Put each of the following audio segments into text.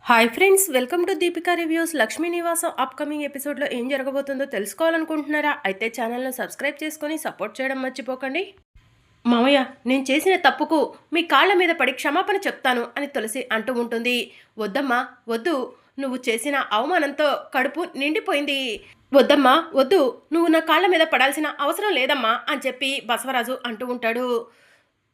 Hi friends, welcome to Deepika reviews. Lakshmi నివాసం upcoming ఎపిసోడ్లో ఏం జరగబోతుందో తెలుసుకోవాలనుకుంటున్నారా? అయితే ఛానల్ను సబ్స్క్రైబ్ చేసుకొని సపోర్ట్ చేయడం మర్చిపోకండి. మామయ్య, నేను చేసిన తప్పుకు మీ కాళ్ళ మీద పడి క్షమాపణ చెప్తాను అని తులసి అంటూ ఉంటుంది. వద్దమ్మా వద్దు, నువ్వు చేసిన అవమానంతో కడుపు నిండిపోయింది. వద్దమ్మా వద్దు, నువ్వు నా కాళ్ళ మీద పడాల్సిన అవసరం లేదమ్మా అని చెప్పి బసవరాజు అంటూ ఉంటాడు.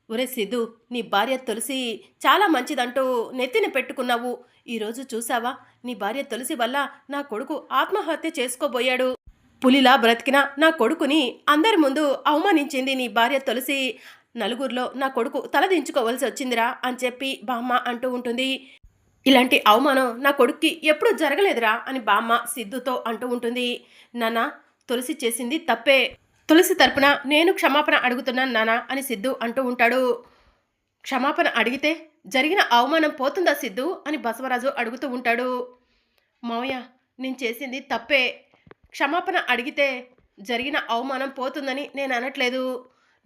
ఒరే సిద్ధు, నీ భార్య తులసి చాలా మంచిదంటూ నెత్తిన పెట్టుకున్నావు. ఈరోజు చూసావా, నీ భార్య తులసి వల్ల నా కొడుకు ఆత్మహత్య చేసుకోబోయాడు. పులిలా బ్రతికిన నా కొడుకుని అందరి ముందు అవమానించింది నీ భార్య తులసి. నలుగురిలో నా కొడుకు తలదించుకోవలసి వచ్చిందిరా అని చెప్పి బామ్మ అంటూ ఉంటుంది. ఇలాంటి అవమానం నా కొడుక్కి ఎప్పుడూ జరగలేదురా అని బామ్మ సిద్ధుతో అంటూ ఉంటుంది. నాన్న, తులసి చేసింది తప్పే. తులసి తరపున నేను క్షమాపణ అడుగుతున్నాను నానా అని సిద్ధు అంటూ ఉంటాడు. క్షమాపణ అడిగితే జరిగిన అవమానం పోతుందా సిద్ధు అని బసవరాజు అడుగుతూ ఉంటాడు. మావయ్య, నేను చేసింది తప్పే. క్షమాపణ అడిగితే జరిగిన అవమానం పోతుందని నేను అనట్లేదు.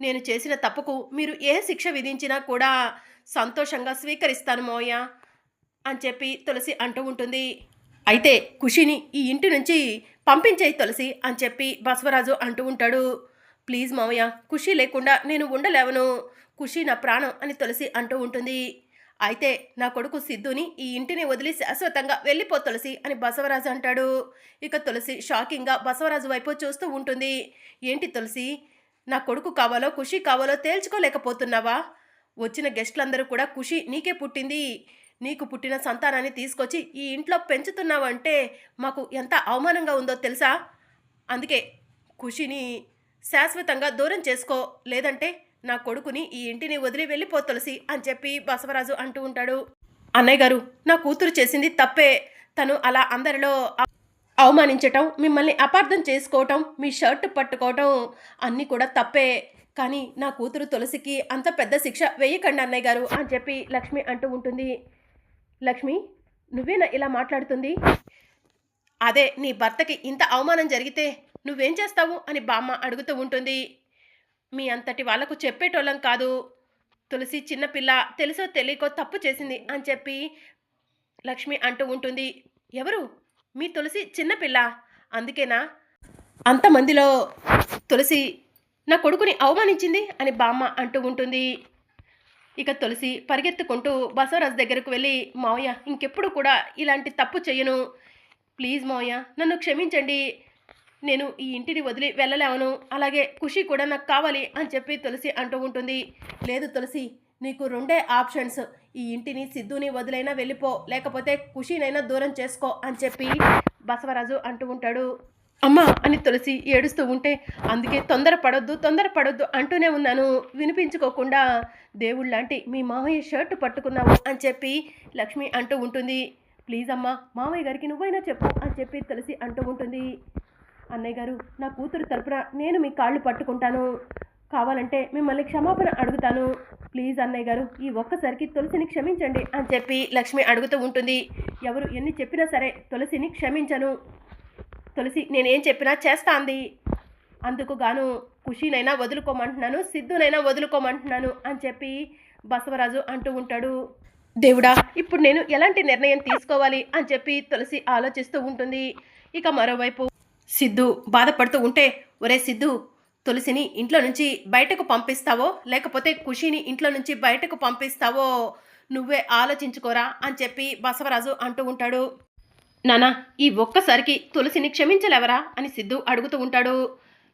నేను చేసిన తప్పుకు మీరు ఏ శిక్ష విధించినా కూడా సంతోషంగా స్వీకరిస్తాను మావయ్య అని చెప్పి తులసి అంటూ ఉంటుంది. అయితే ఖుషిని ఈ ఇంటి నుంచి పంపించేయి తులసి అని చెప్పి బసవరాజు అంటూ ఉంటాడు. ప్లీజ్ మావయ్య, ఖుషి లేకుండా నేను ఉండలేవను. ఖుషి నా ప్రాణం అని తులసి అంటూ ఉంటుంది. అయితే నా కొడుకు సిద్ధుని ఈ ఇంటిని వదిలి శాశ్వతంగా వెళ్ళిపో తులసి అని బసవరాజు అంటాడు. ఇక తులసి షాకింగ్గా బసవరాజు వైపు చూస్తూ ఉంటుంది. ఏంటి తులసి, నా కొడుకు కావాలో ఖుషి కావాలో తేల్చుకోలేకపోతున్నావా? వచ్చిన గెస్టులందరూ కూడా ఖుషి నీకే పుట్టింది. నీకు పుట్టిన సంతానాన్ని తీసుకొచ్చి ఈ ఇంట్లో పెంచుతున్నావంటే మాకు ఎంత అవమానంగా ఉందో తెలుసా? అందుకే ఖుషిని శాశ్వతంగా దూరం చేసుకో, లేదంటే నా కొడుకుని ఈ ఇంటిని వదిలి వెళ్ళిపో తులసి అని చెప్పి బసవరాజు అంటూ ఉంటాడు. అన్నయ్య గారు, నా కూతురు చేసింది తప్పే. తను అలా అందరిలో అవమానించటం, మిమ్మల్ని అపార్థం చేసుకోవటం, మీ షర్ట్ పట్టుకోవటం అన్నీ కూడా తప్పే. కానీ నా కూతురు తులసికి అంత పెద్ద శిక్ష వేయకండి అన్నయ్య గారు అని చెప్పి లక్ష్మి అంటూ ఉంటుంది. లక్ష్మి, నువ్వేనా ఇలా మాట్లాడుతుంది? అదే, నీ భర్తకి ఇంత అవమానం జరిగితే నువ్వేం చేస్తావు అని బామ్మ అడుగుతూ ఉంటుంది. మీ అంతటి వాళ్లకు చెప్పేటోళ్ళం కాదు. తులసి చిన్నపిల్ల, తెలుసో తెలియకో తప్పు చేసింది అని చెప్పి లక్ష్మి అంటూ ఉంటుంది. ఎవరు? మీ తులసి చిన్నపిల్ల? అందుకేనా అంతమందిలో తులసి నా కొడుకుని అవమానించింది అని బామ్మ అంటూ ఉంటుంది. ఇక తులసి పరిగెత్తుకుంటూ బసవరాజు దగ్గరకు వెళ్ళి, మావయ్య, ఇంకెప్పుడు కూడా ఇలాంటి తప్పు చెయ్యను. ప్లీజ్ మావయ్య, నన్ను క్షమించండి. నేను ఈ ఇంటిని వదిలి వెళ్ళలేవను. అలాగే ఖుషి కూడా నాకు కావాలి అని చెప్పి తులసి అంటూ ఉంటుంది. లేదు తులసి, నీకు రెండే ఆప్షన్స్. ఈ ఇంటిని సిద్ధుని వదిలైనా వెళ్ళిపో, లేకపోతే ఖుషినైనా దూరం చేసుకో అని చెప్పి బసవరాజు అంటూ ఉంటాడు. అమ్మా అని తులసి ఏడుస్తూ ఉంటే, అందుకే తొందరపడొద్దు అంటూనే ఉన్నాను. వినిపించుకోకుండా దేవుళ్ళలాంటి మీ మామయ్య షర్టు పట్టుకున్నావు అని చెప్పి లక్ష్మి అంటూ ఉంటుంది. ప్లీజ్ అమ్మా, మామయ్య గారికి నువ్వైనా చెప్పు అని చెప్పి తులసి అంటూ ఉంటుంది. అన్నయ్య గారు, నా కూతురు తరపున నేను మీ కాళ్ళు పట్టుకుంటాను. కావాలంటే మిమ్మల్ని క్షమాపణ అడుగుతాను. ప్లీజ్ అన్నయ్య గారు, ఈ ఒక్కసారికి తులసిని క్షమించండి అని చెప్పి లక్ష్మి అడుగుతూ ఉంటుంది. ఎవరు ఎన్ని చెప్పినా సరే తులసిని క్షమించను. తులసి నేనేం చెప్పినా చేస్తా అంది. అందుకు గాను ఖుషినైనా వదులుకోమంటున్నాను, సిద్ధునైనా వదులుకోమంటున్నాను అని చెప్పి బసవరాజు అంటూ ఉంటాడు. దేవుడా, ఇప్పుడు నేను ఎలాంటి నిర్ణయం తీసుకోవాలి అని చెప్పి తులసి ఆలోచిస్తూ ఉంటుంది. ఇక మరోవైపు సిద్ధు బాధపడుతూ ఉంటే, ఒరే సిద్ధు, తులసిని ఇంట్లో నుంచి బయటకు పంపిస్తావో లేకపోతే ఖుషిని ఇంట్లో నుంచి బయటకు పంపిస్తావో నువ్వే ఆలోచించుకోరా అని చెప్పి బసవరాజు అంటూ ఉంటాడు. నానా, ఈ ఒక్కసారికి తులసిని క్షమించలేవరా అని సిద్ధు అడుగుతూ ఉంటాడు.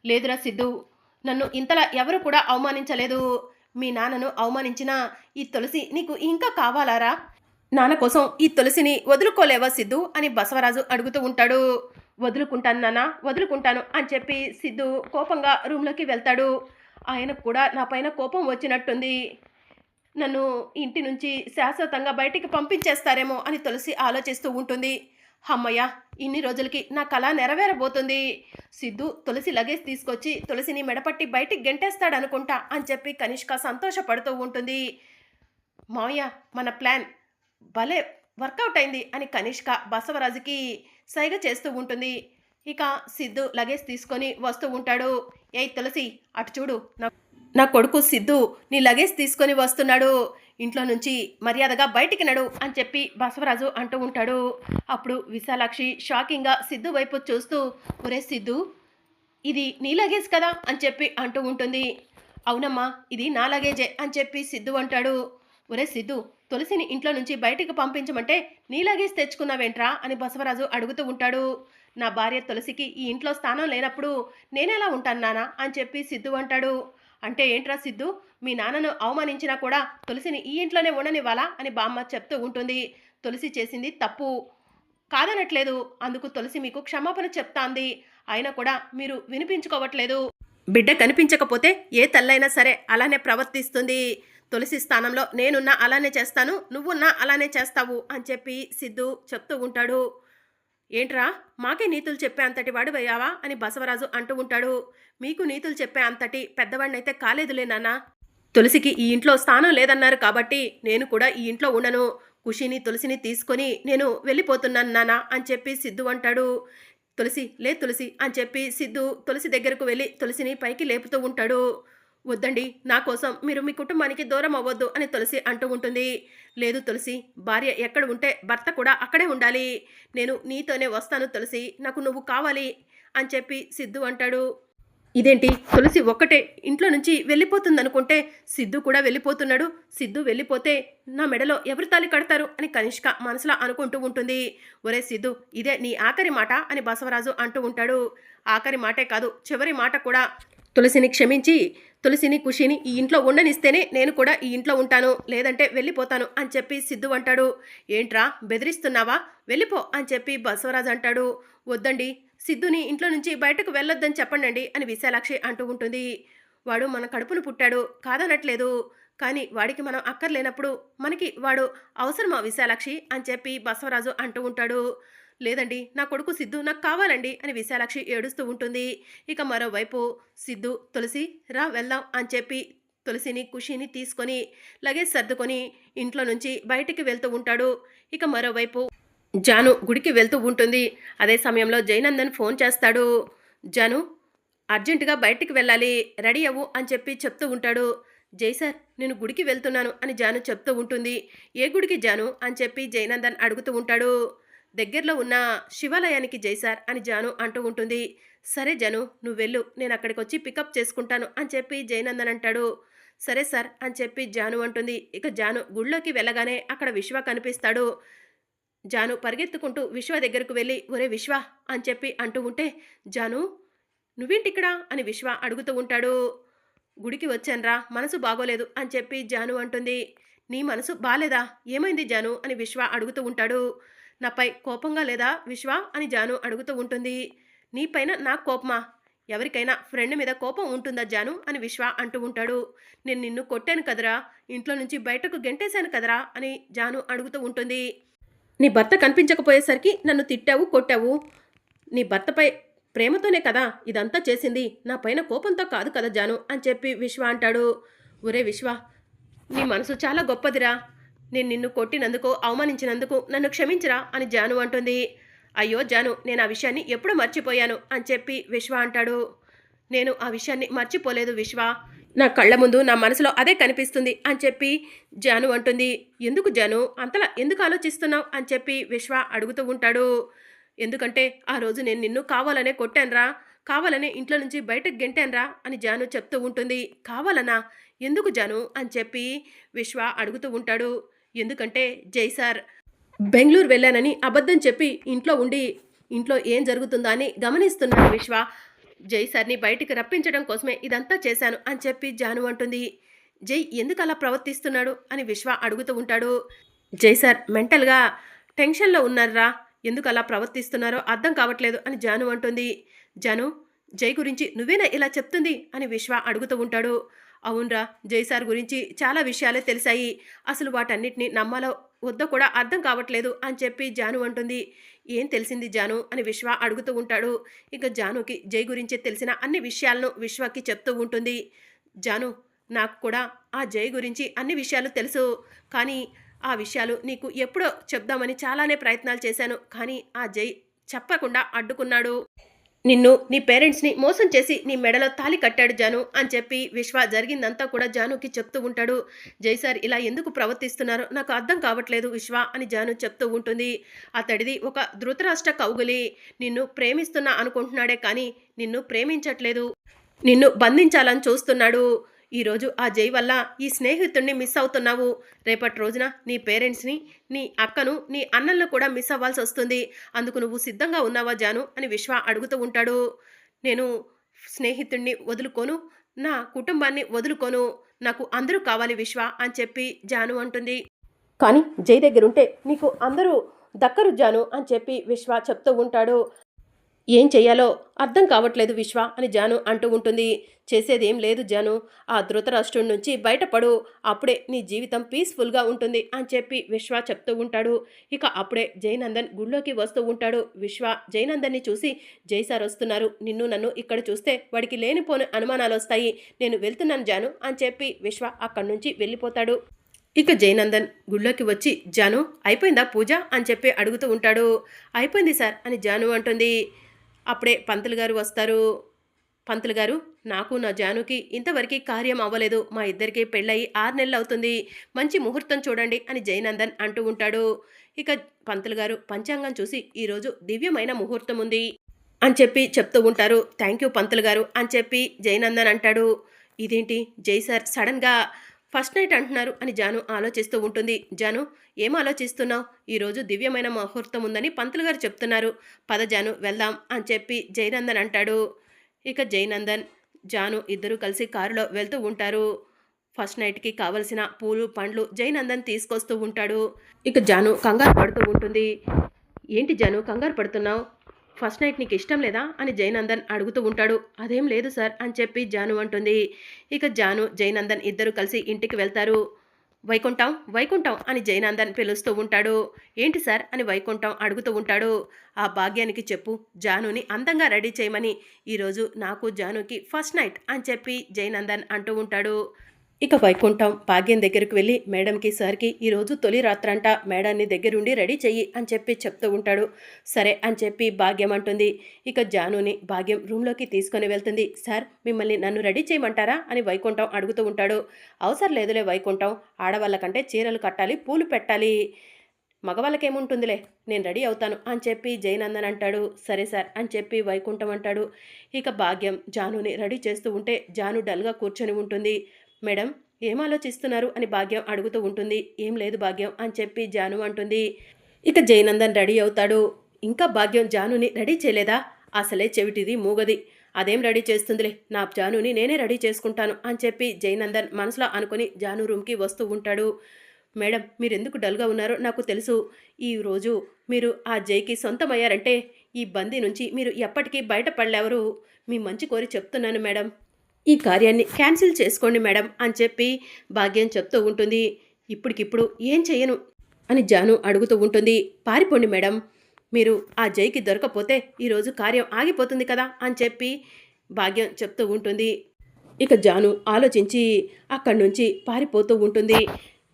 లేదురా సిద్ధు, నన్ను ఇంతలా ఎవరు కూడా అవమానించలేదు. మీ నాన్నను అవమానించిన ఈ తులసి నీకు ఇంకా కావాలారా? నాన్న కోసం ఈ తులసిని వదులుకోలేవా సిద్ధు అని బసవరాజు అడుగుతూ ఉంటాడు. వదులుకుంటాను నాన్న, వదులుకుంటాను అని చెప్పి సిద్ధు కోపంగా రూమ్లోకి వెళ్తాడు. ఆయనకు కూడా నా పైన కోపం వచ్చినట్టుంది. నన్ను ఇంటి నుంచి శాశ్వతంగా బయటికి పంపించేస్తారేమో అని తులసి ఆలోచిస్తూ ఉంటుంది. అమ్మయ్య, ఇన్ని రోజులకి నా కళ నెరవేరబోతుంది. సిద్ధు తులసి లగేజ్ తీసుకొచ్చి తులసిని మెడపట్టి బయటికి గెంటేస్తాడనుకుంటా అని చెప్పి కనిష్క సంతోషపడుతూ ఉంటుంది. మావయ్య, మన ప్లాన్ భలే వర్కౌట్ అయింది అని కనిష్క బసవరాజుకి సైగ చేస్తూ ఉంటుంది. ఇక సిద్ధు లగేజ్ తీసుకొని వస్తూ ఉంటాడు. ఏయ్ తులసి, అటు చూడు, నా కొడుకు సిద్ధు నీ లగేజ్ తీసుకొని వస్తున్నాడు. ఇంట్లో నుంచి మర్యాదగా బయటికి నడు అని చెప్పి బసవరాజు అంటూ ఉంటాడు. అప్పుడు విశాలాక్షి షాకింగ్గా సిద్ధు వైపు చూస్తూ, ఒరే సిద్ధు, ఇది నీ లగేజ్ కదా అని చెప్పి అంటూ ఉంటుంది. అవునమ్మా, ఇది నా లగేజే అని చెప్పి సిద్ధు అంటాడు. ఒరే సిద్ధు, తులసిని ఇంట్లో నుంచి బయటికి పంపించమంటే నీ లగేజ్ తెచ్చుకున్నావేంట్రా అని బసవరాజు అడుగుతూ ఉంటాడు. నా భార్య తులసికి ఈ ఇంట్లో స్థానం లేనప్పుడు నేనెలా ఉంటాను నానా అని చెప్పి సిద్ధు అంటాడు. అంటే ఏంట్రా సిద్ధు, మీ నాన్నను అవమానించినా కూడా తులసిని ఈ ఇంట్లోనే ఉండనివ్వాలా అని బామ్మ చెప్తూ ఉంటుంది. తులసి చేసింది తప్పు కాదనట్లేదు, అందుకు తులసి మీకు క్షమాపణ చెప్తాంది, అయినా కూడా మీరు వినిపించుకోవట్లేదు. బిడ్డ కనిపించకపోతే ఏ తల్లైనా సరే అలానే ప్రవర్తిస్తుంది. తులసి స్థానంలో నేనున్నా అలానే చేస్తాను, నువ్వున్నా అలానే చేస్తావు అని చెప్పి సిద్ధు చెప్తూ ఉంటాడు. ఏంట్రా, మాకే నీతులు చెప్పే అంతటి వాడివయ్యావా అని బసవరాజు అంటూ ఉంటాడు. మీకు నీతులు చెప్పే అంతటి పెద్దవాడినైతే కాలేదులే నాన్న. తులసికి ఈ ఇంట్లో స్థానం లేదన్నారు కాబట్టి నేను కూడా ఈ ఇంట్లో ఉండను. ఖుషిని తులసిని తీసుకొని నేను వెళ్ళిపోతున్నాను నాన్న అని చెప్పి సిద్ధు అంటాడు. తులసి లే తులసి అని చెప్పి సిద్ధు తులసి దగ్గరకు వెళ్ళి తులసిని పైకి లేపుతూ ఉంటాడు. వద్దండి, నా కోసం మీరు మీ కుటుంబానికి దూరం అవ్వద్దు అని తులసి అంటూ ఉంటుంది. లేదు తులసి, భార్య ఎక్కడ ఉంటే భర్త కూడా అక్కడే ఉండాలి. నేను నీతోనే వస్తాను తులసి, నాకు నువ్వు కావాలి అని చెప్పి సిద్ధు అంటాడు. ఇదేంటి, తులసి ఒక్కటే ఇంట్లో నుంచి వెళ్ళిపోతుందనుకుంటే సిద్ధు కూడా వెళ్ళిపోతున్నాడు. సిద్ధు వెళ్ళిపోతే నా మెడలో ఎవరు తాళి కడతారు అని కనిష్క మనసులో అనుకుంటూ ఉంటుంది. ఒరే సిద్ధు, ఇదే నీ ఆఖరి మాట అని బసవరాజు అంటూ ఉంటాడు. ఆఖరి మాటే కాదు, చివరి మాట కూడా. తులసిని క్షమించి తులసిని ఖుషిని ఈ ఇంట్లో ఉండనిస్తేనే నేను కూడా ఈ ఇంట్లో ఉంటాను, లేదంటే వెళ్ళిపోతాను అని చెప్పి సిద్ధు అంటాడు. ఏంట్రా బెదిరిస్తున్నావా, వెళ్ళిపో అని చెప్పి బసవరాజు అంటాడు. వద్దండి, సిద్ధుని ఇంట్లో నుంచి బయటకు వెళ్ళొద్దని చెప్పండి అని విశాలాక్షి అంటూ ఉంటుంది. వాడు మన కడుపును పుట్టాడు కాదనట్లేదు, కానీ వాడికి మనం అక్కర్లేనప్పుడు మనకి వాడు అవసరమా విశాలాక్షి అని చెప్పి బసవరాజు అంటూ ఉంటాడు. లేదండి, నా కొడుకు సిద్ధు నాకు కావాలండి అని విశాలాక్షి ఏడుస్తూ ఉంటుంది. ఇక మరోవైపు సిద్ధు తులసి రా వెళ్దాం అని చెప్పి తులసిని ఖుషిని తీసుకొని లగేజ్ సర్దుకొని ఇంట్లో నుంచి బయటికి వెళ్తూ ఉంటాడు. ఇక మరోవైపు జాను గుడికి వెళ్తూ ఉంటుంది. అదే సమయంలో జయనందన్ ఫోన్ చేస్తాడు. జాను, అర్జెంటుగా బయటికి వెళ్ళాలి, రెడీ అవ్వు అని చెప్పి చెప్తూ ఉంటాడు. జై సార్, నేను గుడికి వెళ్తున్నాను అని జాను చెప్తూ ఉంటుంది. ఏ గుడికి జాను అని చెప్పి జయనందన్ అడుగుతూ ఉంటాడు. దగ్గరలో ఉన్న శివాలయానికి జై సార్ అని జాను అంటూ ఉంటుంది. సరే జాను, నువ్వు వెళ్ళు, నేను అక్కడికి వచ్చి పికప్ చేసుకుంటాను అని చెప్పి జయనందన్ అంటాడు. సరే సార్ అని చెప్పి జాను అంటుంది. ఇక జాను గుళ్ళోకి వెళ్ళగానే అక్కడ విశ్వ కనిపిస్తాడు. జాను పరిగెత్తుకుంటూ విశ్వ దగ్గరకు వెళ్ళి ఒరే విశ్వ అని చెప్పి అంటూ ఉంటే, జాను నువ్వేంటిక్కడ అని విశ్వ అడుగుతూ ఉంటాడు. గుడికి వచ్చాన్రా, మనసు బాగోలేదు అని చెప్పి జాను అంటుంది. నీ మనసు బాలేదా, ఏమైంది జాను అని విశ్వ అడుగుతూ ఉంటాడు. నాపై కోపంగా లేదా విశ్వ అని జాను అడుగుతూ ఉంటుంది. నీపైన నాకు కోపమా, ఎవరికైనా ఫ్రెండ్ మీద కోపం ఉంటుందా జాను అని విశ్వ అంటూ ఉంటాడు. నేను నిన్ను కొట్టాను కదరా, ఇంట్లో నుంచి బయటకు గెంటేశాను కదరా అని జాను అడుగుతూ ఉంటుంది. నీ భర్త కనిపించకపోయేసరికి నన్ను తిట్టావు కొట్టావు, నీ భర్తపై ప్రేమతోనే కదా ఇదంతా చేసింది, నా పైన కోపంతో కాదు కదా జాను అని చెప్పి విశ్వ అంటాడు. ఒరే విశ్వ, నీ మనసు చాలా గొప్పదిరా, నేను నిన్ను కొట్టినందుకు అవమానించినందుకు నన్ను క్షమించరా అని జాను అంటుంది. అయ్యో జాను, నేను ఆ విషయాన్ని ఎప్పుడూ మర్చిపోయాను అని చెప్పి విశ్వ అంటాడు. నేను ఆ విషయాన్ని మర్చిపోలేదు విశ్వ, నా కళ్ళ ముందు నా మనసులో అదే కనిపిస్తుంది అని చెప్పి జాను అంటుంది. ఎందుకు జాను అంతలా ఎందుకు ఆలోచిస్తున్నావు అని చెప్పి విశ్వ అడుగుతూ ఉంటాడు. ఎందుకంటే ఆ రోజు నేను నిన్ను కావాలనే కొట్టానురా, కావాలనే ఇంట్లో నుంచి బయటకు గెంటానురా అని జాను చెప్తూ ఉంటుంది. కావాలనా, ఎందుకు జాను అని చెప్పి విశ్వ అడుగుతూ ఉంటాడు. ఎందుకంటే జై సార్ బెంగళూరు వెళ్ళానని అబద్ధం చెప్పి ఇంట్లో ఉండి ఇంట్లో ఏం జరుగుతుందో అని గమనిస్తున్నాడు విశ్వ. జై సార్ని బయటికి రప్పించడం కోసమే ఇదంతా చేశాను అని చెప్పి జాను అంటుంది. జై ఎందుకు అలా ప్రవర్తిస్తున్నాడు అని విశ్వ అడుగుతూ ఉంటాడు. జై సార్ మెంటల్గా టెన్షన్లో ఉన్నారా, ఎందుకు అలా ప్రవర్తిస్తున్నారో అర్థం కావట్లేదు అని జాను అంటుంది. జాను, జై గురించి నువ్వేనా ఇలా చెప్తుంది అని విశ్వ అడుగుతూ ఉంటాడు. అవునరా, జై సార్ గురించి చాలా విషయాలే తెలిసాయి, అసలు వాటన్నిటిని నమ్మాలో వద్దో కూడా అర్థం కావట్లేదు అని చెప్పి జాను అంటుంది. ఏం తెలిసింది జాను అని విశ్వ అడుగుతూ ఉంటాడు. ఇక జానుకి జై గురించి తెలిసిన అన్ని విషయాలను విశ్వకి చెప్తూ ఉంటుంది. జాను, నాకు కూడా ఆ జై గురించి అన్ని విషయాలు తెలుసు, కానీ ఆ విషయాలు నీకు ఎప్పుడో చెప్దామని చాలానే ప్రయత్నాలు చేశాను, కానీ ఆ జై చెప్పకుండా అడ్డుకున్నాడు. నిన్ను నీ పేరెంట్స్‌ని మోసం చేసి నీ మెడలో తాళి కట్టాడు జాను అని చెప్పి విశ్వ జరిగిందంతా కూడా జానుకి చెప్తూ ఉంటాడు. జై సార్ ఇలా ఎందుకు ప్రవర్తిస్తున్నారో నాకు అర్థం కావట్లేదు విశ్వ అని జాను చెప్తూ ఉంటుంది. అతడిది ఒక ధృతరాష్ట్ర కౌగిలి. నిన్ను ప్రేమిస్తున్నా అనుకుంటున్నాడే కానీ నిన్ను ప్రేమించట్లేదు. నిన్ను బంధించాలని చూస్తున్నాడు. ఈరోజు ఆ జై వల్ల ఈ స్నేహితుడిని మిస్ అవుతున్నావు. రేపటి రోజున నీ పేరెంట్స్‌ని, నీ అక్కను, నీ అన్నలను కూడా మిస్ అవ్వాల్సొస్తుంది. అందుకు నువ్వు సిద్ధంగా ఉన్నావా జాను అని విశ్వ అడుగుతూ ఉంటాడు. నేను స్నేహితుడిని వదులుకోను. నా కుటుంబాన్ని వదులుకోను. నాకు అందరూ కావాలి విశ్వ అని చెప్పి జాను అంటుంది. కానీ జై దగ్గరుంటే నీకు అందరూ దక్కరు జాను అని చెప్పి విశ్వ చెప్తూ ఉంటాడు. ఏం చెయ్యాలో అర్థం కావట్లేదు విశ్వ అని జాను అంటూ ఉంటుంది. చేసేదేం లేదు జాను. ఆ ధృతరాష్ట్రుడి నుంచి బయటపడు. అప్పుడే నీ జీవితం పీస్ఫుల్గా ఉంటుంది అని చెప్పి విశ్వ చెప్తూ ఉంటాడు. ఇక అప్పుడే జయనందన్ గుళ్ళోకి వస్తూ ఉంటాడు. విశ్వ జయనందన్ని చూసి జై సార్ వస్తున్నారు. నిన్ను నన్ను ఇక్కడ చూస్తే వాడికి లేనిపోని అనుమానాలు వస్తాయి. నేను వెళ్తున్నాను జాను అని చెప్పి విశ్వ అక్కడి నుంచి వెళ్ళిపోతాడు. ఇక జయనందన్ గుళ్ళోకి వచ్చి జాను అయిపోయిందా పూజ అని చెప్పి అడుగుతూ ఉంటాడు. అయిపోయింది సార్ అని జాను అంటుంది. అప్పుడే పంతులు గారు వస్తారు. పంతులు గారు, నాకు నా జానుకి ఇంతవరకు కార్యం అవ్వలేదు. మా ఇద్దరికి పెళ్ళయి 6 నెలలు అవుతుంది. మంచి ముహూర్తం చూడండి అని జయనందన్ అంటూ ఉంటాడు. ఇక పంతులు గారు పంచాంగం చూసి ఈరోజు దివ్యమైన ముహూర్తం ఉంది అని చెప్పి చెప్తూ ఉంటారు. థ్యాంక్ యూ పంతులు గారు అని చెప్పి జయనందన్ అంటాడు. ఇదేంటి జై సార్ సడన్గా ఫస్ట్ నైట్ అంటున్నారు అని జాను ఆలోచిస్తూ ఉంటుంది. జాను ఏం ఆలోచిస్తున్నావు? ఈరోజు దివ్యమైన ముహూర్తం ఉందని పంతులు గారు చెప్తున్నారు. పద జాను వెళ్దాం అని చెప్పి జయనందన్ అంటాడు. ఇక జయనందన్ జాను ఇద్దరూ కలిసి కారులో వెళ్తూ ఉంటారు. ఫస్ట్ నైట్కి కావలసిన పూలు పండ్లు జయనందన్ తీసుకొస్తూ ఉంటాడు. ఇక జాను కంగారు పడుతూ ఉంటుంది. ఏంటి జాను కంగారు పడుతున్నావు? ఫస్ట్ నైట్ నీకు ఇష్టం లేదా అని జయనందన్ అడుగుతూ ఉంటాడు. అదేం లేదు సార్ అని చెప్పి జాను అంటుంది. ఇక జాను జయనందన్ ఇద్దరు కలిసి ఇంటికి వెళ్తారు. వైకుంఠం వైకుంఠం అని జయనందన్ పిలుస్తూ ఉంటాడు. ఏంటి సార్ అని వైకుంఠం అడుగుతూ ఉంటాడు. ఆ భాగ్యానికి చెప్పు జానుని అందంగా రెడీ చేయమని. ఈరోజు నాకు జానుకి ఫస్ట్ నైట్ అని చెప్పి జయనందన్ అంటూ ఉంటాడు. ఇక వైకుంఠం భాగ్యం దగ్గరికి వెళ్ళి మేడంకి సార్కి ఈరోజు తొలి రాత్రంట, మేడాన్ని దగ్గరుండి రెడీ చెయ్యి అని చెప్పి చెప్తూ ఉంటాడు. సరే అని చెప్పి భాగ్యం అంటుంది. ఇక జానుని భాగ్యం రూమ్లోకి తీసుకొని వెళ్తుంది. సార్ మిమ్మల్ని నన్ను రెడీ చేయమంటారా అని వైకుంఠం అడుగుతూ ఉంటాడు. అవసరం లేదులే వైకుంఠం, ఆడవాళ్ళకంటే చీరలు కట్టాలి, పూలు పెట్టాలి, మగవాళ్ళకేముంటుందిలే, నేను రెడీ అవుతాను అని చెప్పి జయనందన్ అంటాడు. సరే సార్ అని చెప్పి వైకుంఠం అంటాడు. ఇక భాగ్యం జానుని రెడీ చేస్తూ ఉంటే జాను డల్గా కూర్చొని ఉంటుంది. మేడం ఏం ఆలోచిస్తున్నారు అని భాగ్యం అడుగుతూ ఉంటుంది. ఏం లేదు భాగ్యం అని చెప్పి జాను అంటుంది. ఇక జయనందన్ రెడీ అవుతాడు. ఇంకా భాగ్యం జానుని రెడీ చేయలేదా? అసలే చెవిటిది మూగది, అదేం రెడీ చేస్తుందిలే, నా జానుని నేనే రెడీ చేసుకుంటాను అని చెప్పి జయనందన్ మనసులో అనుకుని జాను రూమ్కి వస్తూ ఉంటాడు. మేడం మీరెందుకు డల్గా ఉన్నారో నాకు తెలుసు. ఈరోజు మీరు ఆ జైకి సొంతమయ్యారంటే ఈ బందీ నుంచి మీరు ఎప్పటికీ బయటపడలేవరు. మీ మంచి కోరి చెప్తున్నాను మేడం, ఈ కార్యాన్ని క్యాన్సిల్ చేసుకోండి మేడం అని చెప్పి భాగ్యం చెప్తూ ఉంటుంది. ఇప్పటికిప్పుడు ఏం చెయ్యను అని జాను అడుగుతూ ఉంటుంది. పారిపోండి మేడం, మీరు ఆ జైకి దొరకపోతే ఈరోజు కార్యం ఆగిపోతుంది కదా అని చెప్పి భాగ్యం చెప్తూ ఉంటుంది. ఇక జాను ఆలోచించి అక్కడి నుంచి పారిపోతూ ఉంటుంది.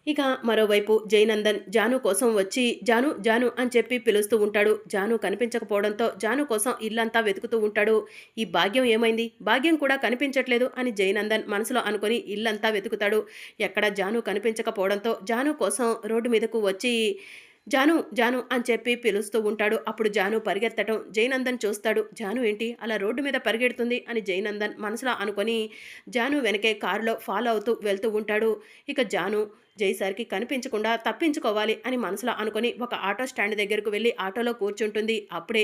ఇక మరోవైపు జయనందన్ జాను కోసం వచ్చి జాను జాను అని చెప్పి పిలుస్తూ ఉంటాడు. జాను కనిపించకపోవడంతో జాను కోసం ఇల్లంతా వెతుకుతూ ఉంటాడు. ఈ భాగ్యం ఏమైంది, భాగ్యం కూడా కనిపించట్లేదు అని జయనందన్ మనసులో అనుకొని ఇల్లంతా వెతుకుతాడు. ఎక్కడ జాను కనిపించకపోవడంతో జాను కోసం రోడ్డు మీదకు వచ్చి జాను జాను అని చెప్పి పిలుస్తూ ఉంటాడు. అప్పుడు జాను పరిగెత్తటం జయనందన్ చూస్తాడు. జాను ఏంటి అలా రోడ్డు మీద పరిగెడుతుంది అని జయనందన్ మనసులో అనుకొని జాను వెనకే కారులో ఫాలో అవుతూ వెళ్తూ ఉంటాడు. ఇక జాను జై సార్కి కనిపించకుండా తప్పించుకోవాలి అని మనసులో అనుకొని ఒక ఆటో స్టాండ్ దగ్గరకు వెళ్ళి ఆటోలో కూర్చుంటుంది. అప్పుడే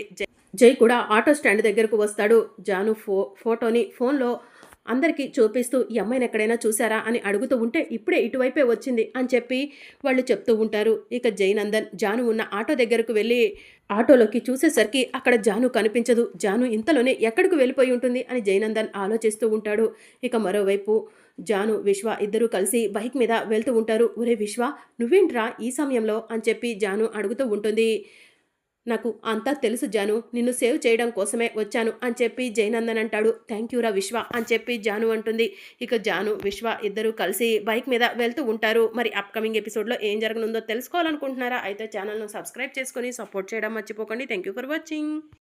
జై కూడా ఆటో స్టాండ్ దగ్గరకు వస్తాడు. జాను ఫోటోని ఫోన్లో అందరికీ చూపిస్తూ ఈ అమ్మాయిని ఎక్కడైనా చూసారా అని అడుగుతూ ఉంటే ఇప్పుడే ఇటువైపే వచ్చింది అని చెప్పి వాళ్ళు చెప్తూ ఉంటారు. ఇక జయనందన్ జాను ఉన్న ఆటో దగ్గరకు వెళ్ళి ఆటోలోకి చూసేసరికి అక్కడ జాను కనిపించదు. జాను ఇంతలోనే ఎక్కడికి వెళ్ళిపోయి ఉంటుంది అని జయనందన్ ఆలోచిస్తూ ఉంటాడు. ఇక మరోవైపు జాను విశ్వ ఇద్దరూ కలిసి బైక్ మీద వెళ్తూ ఉంటారు. ఒరే విశ్వ నువ్వేంట్రా ఈ సమయంలో అని చెప్పి జాను అడుగుతూ ఉంటుంది. నాకు అంతా తెలుసు జాను, నిన్ను సేవ్ చేయడం కోసమే వచ్చాను అని చెప్పి జయనందన్ అంటాడు. థ్యాంక్ యూరా విశ్వ అని చెప్పి జాను అంటుంది. ఇక జాను విశ్వ ఇద్దరూ కలిసి బైక్ మీద వెళ్తూ ఉంటారు. మరి అప్కమింగ్ ఎపిసోడ్లో ఏం జరగనుందో తెలుసుకోవాలనుకుంటున్నారా? అయితే ఛానల్ను సబ్స్క్రైబ్ చేసుకొని సపోర్ట్ చేయడం మర్చిపోకండి. Thank you for watching.